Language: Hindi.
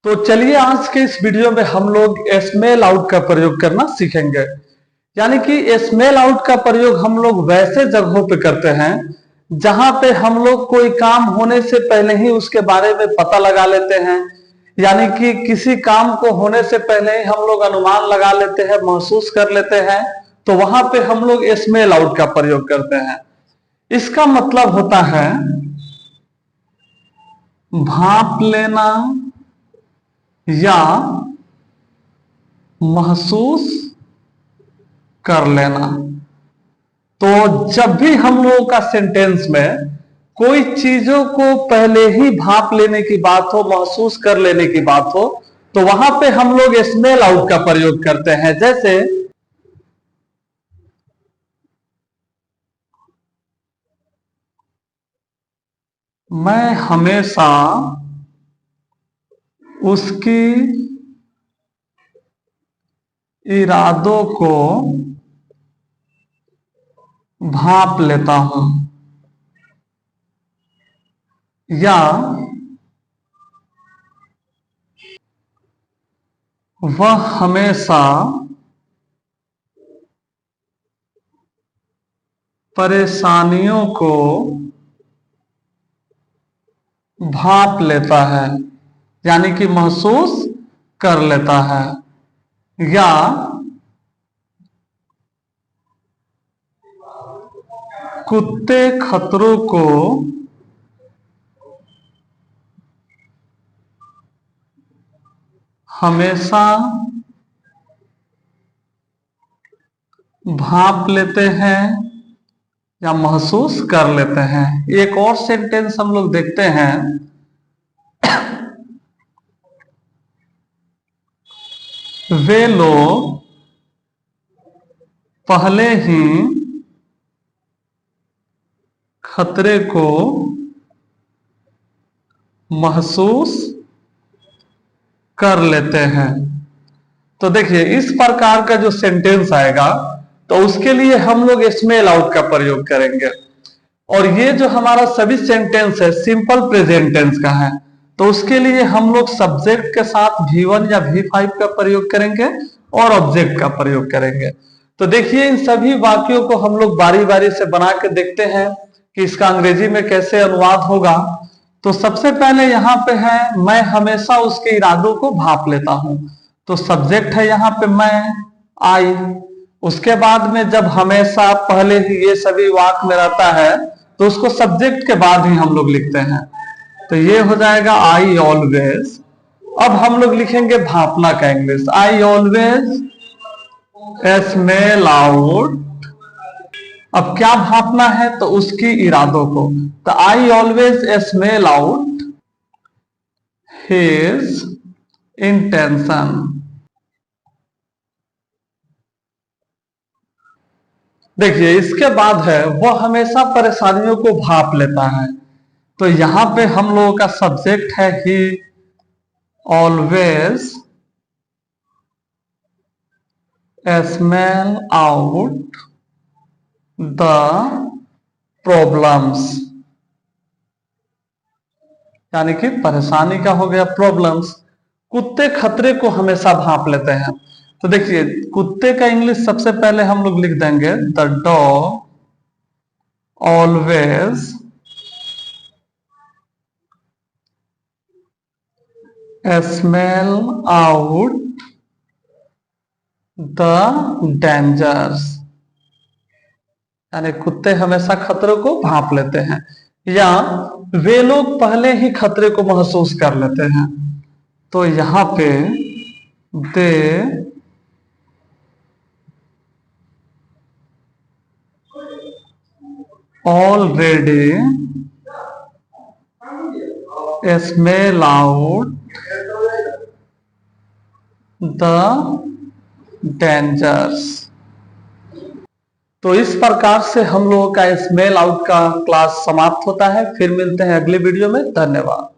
तो चलिए आज के इस वीडियो में हम लोग स्मेल आउट का प्रयोग करना सीखेंगे। यानी कि स्मेल आउट का प्रयोग हम लोग वैसे जगहों पे करते हैं जहां पे हम लोग कोई काम होने से पहले ही उसके बारे में पता लगा लेते हैं। यानी कि किसी काम को होने से पहले ही हम लोग अनुमान लगा लेते हैं, महसूस कर लेते हैं, तो वहां पे हम लोग स्मेल आउट का प्रयोग करते हैं। इसका मतलब होता है भाप लेना या महसूस कर लेना। तो जब भी हम लोगों का सेंटेंस में कोई चीजों को पहले ही भाप लेने की बात हो, महसूस कर लेने की बात हो, तो वहां पे हम लोग स्मेल आउट का प्रयोग करते हैं। जैसे मैं हमेशा उसकी इरादों को भाप लेता हूं, या वह हमेशा परेशानियों को भाप लेता है, यानी कि महसूस कर लेता है। या कुत्ते खतरों को हमेशा भाप लेते हैं या महसूस कर लेते हैं। एक और सेंटेंस हम लोग देखते हैं, वे लोग पहले ही खतरे को महसूस कर लेते हैं। तो देखिए इस प्रकार का जो सेंटेंस आएगा तो उसके लिए हम लोग स्मेल आउट का प्रयोग करेंगे। और ये जो हमारा सभी सेंटेंस है सिंपल प्रेजेंट टेंस का है, तो उसके लिए हम लोग सब्जेक्ट के साथ V1 या V5 का प्रयोग करेंगे और ऑब्जेक्ट का प्रयोग करेंगे। तो देखिए इन सभी वाक्यों को हम लोग बारी बारी से बना के देखते हैं कि इसका अंग्रेजी में कैसे अनुवाद होगा। तो सबसे पहले यहाँ पे है मैं हमेशा उसके इरादों को भाप लेता हूं, तो सब्जेक्ट है यहाँ पे मैं, आई। उसके बाद में जब हमेशा पहले ही ये सभी वाक्य में रहता है तो उसको सब्जेक्ट के बाद ही हम लोग लिखते हैं, तो ये हो जाएगा आई ऑलवेज। अब हम लोग लिखेंगे भापना का English, I always smell out. अब क्या भापना है, तो उसकी इरादों को, तो I always smell out his intention. देखिए इसके बाद है वह हमेशा परेशानियों को भाप लेता है, तो यहां पे हम लोगों का सब्जेक्ट है ही always smell out the problems, यानी कि परेशानी का हो गया प्रॉब्लम्स। कुत्ते खतरे को हमेशा भाप लेते हैं, तो देखिए कुत्ते का इंग्लिश सबसे पहले हम लोग लिख देंगे the dog always smell out the dangers, यानी कुत्ते हमेशा खतरों को भाप लेते हैं। या वे लोग पहले ही खतरे को महसूस कर लेते हैं, तो यहां पे they already smell out the dangers. तो इस प्रकार से हम लोगों का स्मेल आउट का क्लास समाप्त होता है। फिर मिलते हैं अगले वीडियो में। धन्यवाद।